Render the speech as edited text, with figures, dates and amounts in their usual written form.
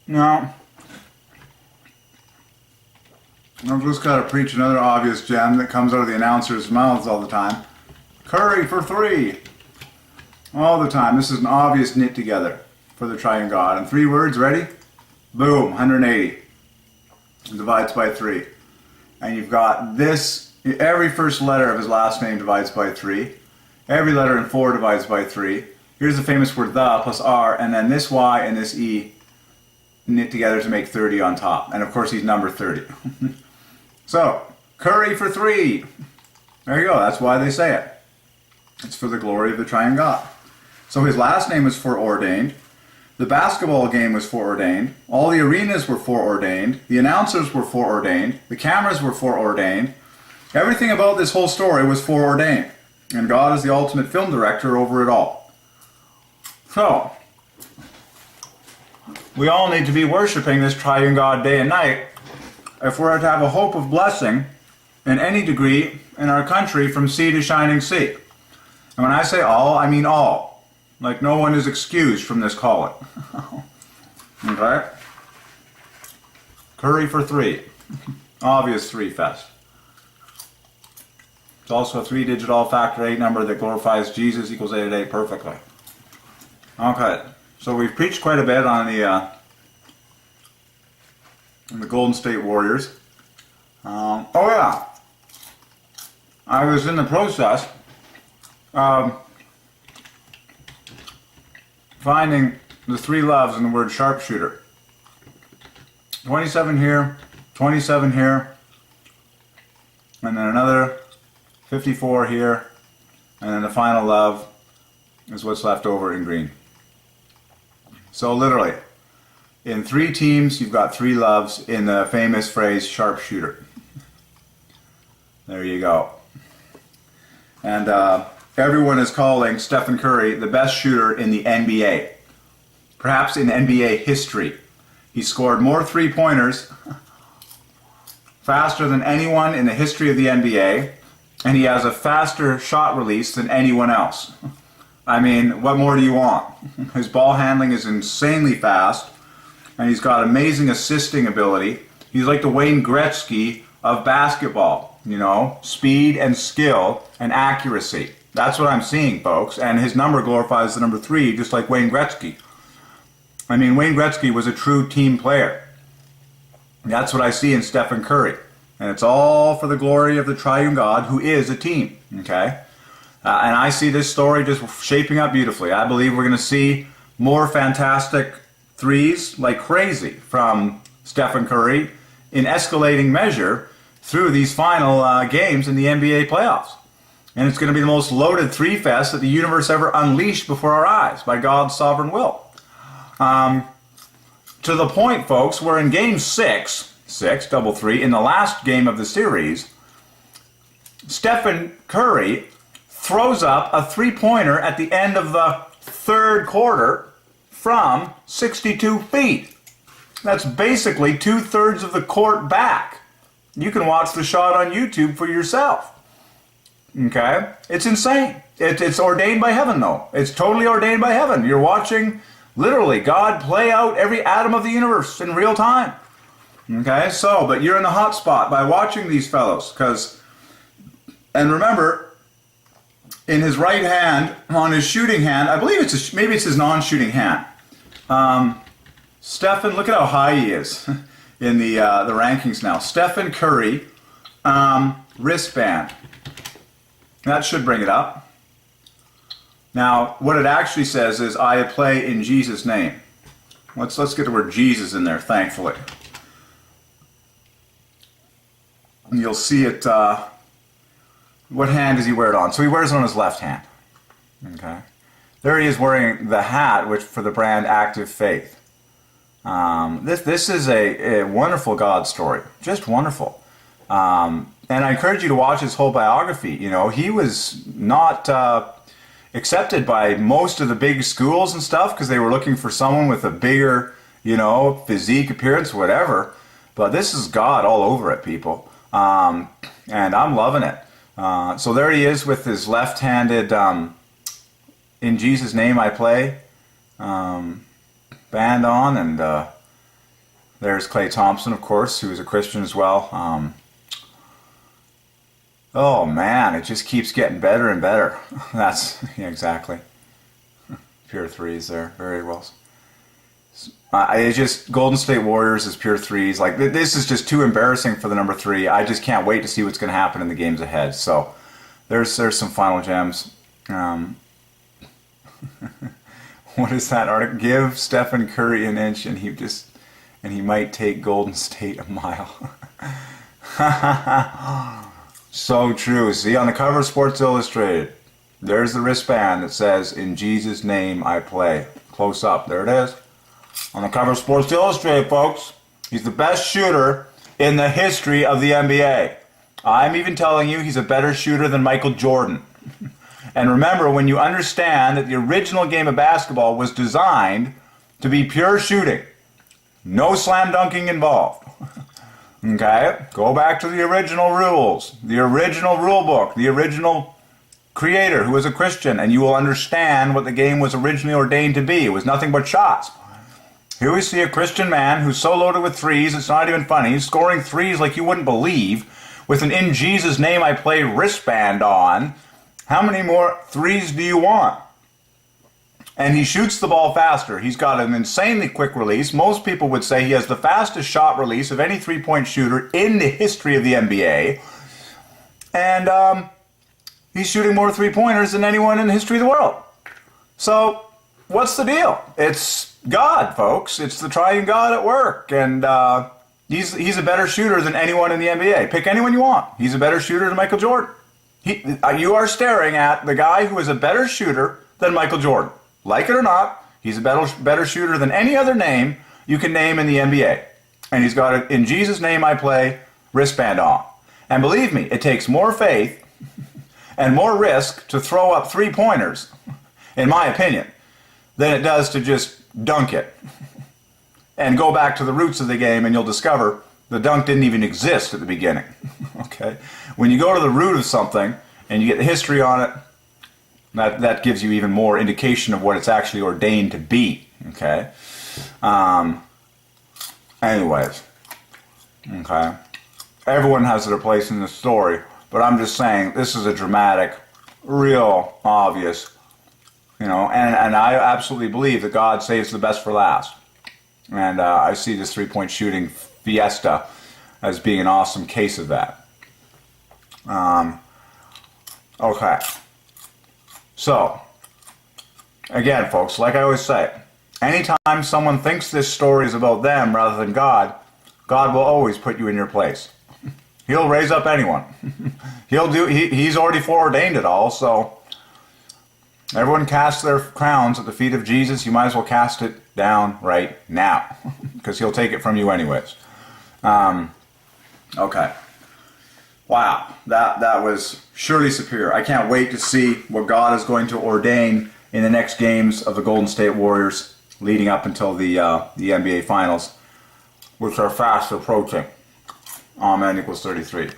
Now, I've just got to preach another obvious gem that comes out of the announcers' mouths all the time. Curry for 3. All the time. This is an obvious knit together for the Triune God. In 3 words, ready? Boom, 180. Divides by 3. And you've got this, every first letter of his last name divides by 3. Every letter in 4 divides by 3. Here's the famous word the plus R, and then this Y and this E knit together to make 30 on top. And of course he's number 30. So, curry for 3. There you go, that's why they say it. It's for the glory of the Triune God. So his last name was foreordained. The basketball game was foreordained. All the arenas were foreordained. The announcers were foreordained. The cameras were foreordained. Everything about this whole story was foreordained. And God is the ultimate film director over it all. So, we all need to be worshiping this Triune God day and night if we're to have a hope of blessing in any degree in our country from sea to shining sea. And when I say all, I mean all. Like no one is excused from this calling. Okay? Curry for 3. Obvious 3 fest. It's also a 3-digit all-factor 8 number that glorifies Jesus equals 888 perfectly. Okay, so we've preached quite a bit on the Golden State Warriors. Oh yeah, I was in the process of finding the 3 loves in the word sharpshooter. 27 here, 27 here, and then another 54 here, and then the final love is what's left over in green. So literally, in 3 teams, you've got 3 loves in the famous phrase sharpshooter. There you go. And everyone is calling Stephen Curry the best shooter in the NBA. Perhaps in NBA history. He scored more 3-pointers faster than anyone in the history of the NBA, and he has a faster shot release than anyone else. I mean, what more do you want? His ball handling is insanely fast, and he's got amazing assisting ability. He's like the Wayne Gretzky of basketball, you know, speed and skill and accuracy. That's what I'm seeing, folks, and his number glorifies the number 3, just like Wayne Gretzky. I mean, Wayne Gretzky was a true team player. That's what I see in Stephen Curry, and it's all for the glory of the Triune God, who is a team, okay? And I see this story just shaping up beautifully. I believe we're going to see more fantastic 3s like crazy from Stephen Curry in escalating measure through these final games in the NBA playoffs. And it's going to be the most loaded 3 fest that the universe ever unleashed before our eyes by God's sovereign will. To the point, folks, where in game 6, double 3, in the last game of the series, Stephen Curry throws up a 3-pointer at the end of the 3rd quarter from 62 feet. That's basically 2/3 of the court back. You can watch the shot on YouTube for yourself. Okay? It's insane. It's ordained by heaven, though. It's totally ordained by heaven. You're watching, literally, God play out every atom of the universe in real time. Okay? So, but you're in the hot spot by watching these fellows. And remember, in his right hand, on his shooting hand, I believe maybe it's his non-shooting hand. Stephen, look at how high he is in the rankings now. Stephen Curry, wristband. That should bring it up. Now, what it actually says is, I play in Jesus' name. Let's get the word Jesus in there, thankfully. And you'll see it. What hand does he wear it on? So he wears it on his left hand. Okay. There he is wearing the hat, which for the brand Active Faith. This is a wonderful God story. Just wonderful. And I encourage you to watch his whole biography. You know, he was not accepted by most of the big schools and stuff because they were looking for someone with a bigger, you know, physique, appearance, whatever. But this is God all over it, people. And I'm loving it. So there he is with his left-handed, in Jesus' name I play, band on, and There's Klay Thompson, of course, who is a Christian as well. Oh man, it just keeps getting better and better. That's, yeah, exactly. Pure threes there, very well. It's just Golden State Warriors is pure threes. Like, this is just too embarrassing for the number 3. I just can't wait to see what's going to happen in the games ahead. So there's some final gems. What is that article? Give Stephen Curry an inch and he might take Golden State a mile. So true. See, on the cover of Sports Illustrated, there's the wristband that says, "In Jesus' name I play." Close up. There it is. On the cover of Sports Illustrated, folks. He's the best shooter in the history of the NBA. I'm even telling you he's a better shooter than Michael Jordan. And remember, when you understand that the original game of basketball was designed to be pure shooting, no slam dunking involved. Okay? Go back to the original rules, the original rule book, the original creator who was a Christian, and you will understand what the game was originally ordained to be. It was nothing but shots. Here we see a Christian man who's so loaded with threes, it's not even funny. He's scoring threes like you wouldn't believe, with an "In Jesus' name I play" wristband on. How many more threes do you want? And he shoots the ball faster. He's got an insanely quick release. Most people would say he has the fastest shot release of any three-point shooter in the history of the NBA. And he's shooting more three-pointers than anyone in the history of the world. So, what's the deal? It's God, folks. It's the Triune God at work. And he's a better shooter than anyone in the NBA. Pick anyone you want. He's a better shooter than Michael Jordan. You are staring at the guy who is a better shooter than Michael Jordan. Like it or not, he's a better shooter than any other name you can name in the NBA. And he's got an "In Jesus' name I play" wristband on. And believe me, it takes more faith and more risk to throw up three-pointers, in my opinion, than it does to just dunk it. And go back to the roots of the game and you'll discover the dunk didn't even exist at the beginning. Okay? When you go to the root of something and you get the history on it, that gives you even more indication of what it's actually ordained to be. Okay? Anyways. Okay? Everyone has their place in the story, but I'm just saying this is a dramatic, real, obvious, and I absolutely believe that God saves the best for last. And I see this three-point shooting fiesta as being an awesome case of that. Okay. So, again, folks, like I always say, anytime someone thinks this story is about them rather than God, God will always put you in your place. He'll raise up anyone. He's already foreordained it all, so everyone casts their crowns at the feet of Jesus. You might as well cast it down right now, because he'll take it from you anyways. Okay. Wow, that was surely superior. I can't wait to see what God is going to ordain in the next games of the Golden State Warriors leading up until the NBA Finals, which are fast approaching. Amen equals 33.